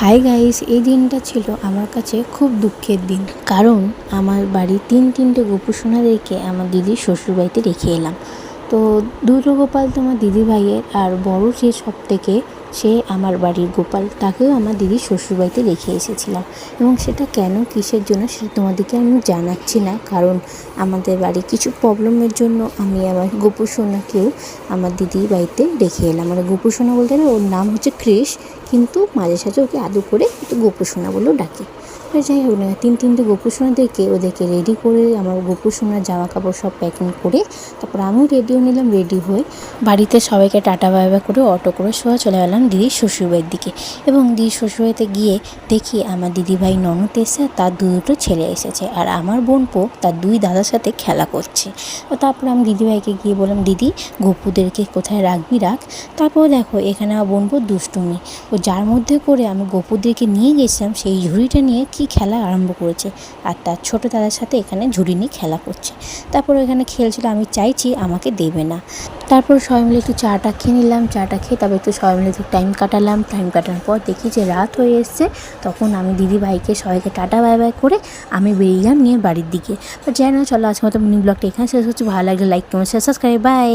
Hi guys, এই দিনটা ছিল আমার কাছে খুব দুঃখের দিন। কারণ আমার বাড়ির তিনটে গোপুসোনাদেরকে আমার দিদির শ্বশুরবাড়িতে রেখে এলাম। তো দুটো গোপাল তো আমার দিদি ভাইয়ের, আর বড় যে সব থেকে সে আমার বাড়ির গোপাল, তাকেও আমার দিদির শ্বশুরবাড়িতে রেখে এসেছিলাম। এবং সেটা কেন, কিসের জন্য, সেটা তোমাদেরকে আমি জানাচ্ছি না। কারণ আমাদের বাড়ির কিছু প্রবলেমের জন্য আমি আমার গোপুসোনাকেও আমার দিদির বাড়িতে রেখে এলাম। মানে গোপুসোনা বলতে গেলে ওর নাম হচ্ছে ক্রিস, কিন্তু মাঝে সাঝে ওকে আদর করে একটু গোপুসোনা বলেও ডাকি। যাই হোক না, তিনটে গোপুসোনাদেরকে ওদেরকে রেডি করে আমার গোপুসোনার জামা কাপড় সব প্যাকিং করে তারপর আমিও রেডিও নিলাম। রেডি হয়ে বাড়িতে সবাইকে টাটা বাই বাই করে অটো করে সোজা চলে গেলাম দিদির শ্বশুরবাড়ির দিকে। এবং দিদির শ্বশুরবাড়িতে গিয়ে দেখি আমার দিদিভাই ননদ এসে তার দুটো ছেলে এসেছে, আর আমার বোনপো তার দুই দাদার সাথে খেলা করছে। তো তারপর আমি দিদিভাইকে গিয়ে বললাম, দিদি গপুদেরকে কোথায় রাখবি রাখ। তারপর দেখো এখানে আমার বোনপো দুষ্টুমি, ও যার মধ্যে করে আমি গপুদেরকে নিয়ে গেছিলাম সেই ঝুড়িটা নিয়ে কি খেলা আরম্ভ করেছে, আর তার ছোটো দাদার সাথে এখানে ঝুড়ি নিয়ে খেলা করছে। তারপর এখানে খেলছিল, আমি চাইছি আমাকে দেবে না। তারপর সবাই মিলে একটু চাটা খেয়ে নিলাম। চাটা খেয়ে তারপর একটু সবাই মিলে একটু টাইম কাটালাম। টাইম কাটানোর পর দেখি যে রাত হয়ে এসছে। তখন আমি দিদিভাইকে সবাইকে টাটা বাই বাই করে আমি বেরিয়ে গেলাম নিয়ে বাড়ির দিকে। যাই না, চলো আজকের মতো মিনি ব্লগটা এখানে শেষ হচ্ছে। ভালো লাগলে like comment share subscribe, by.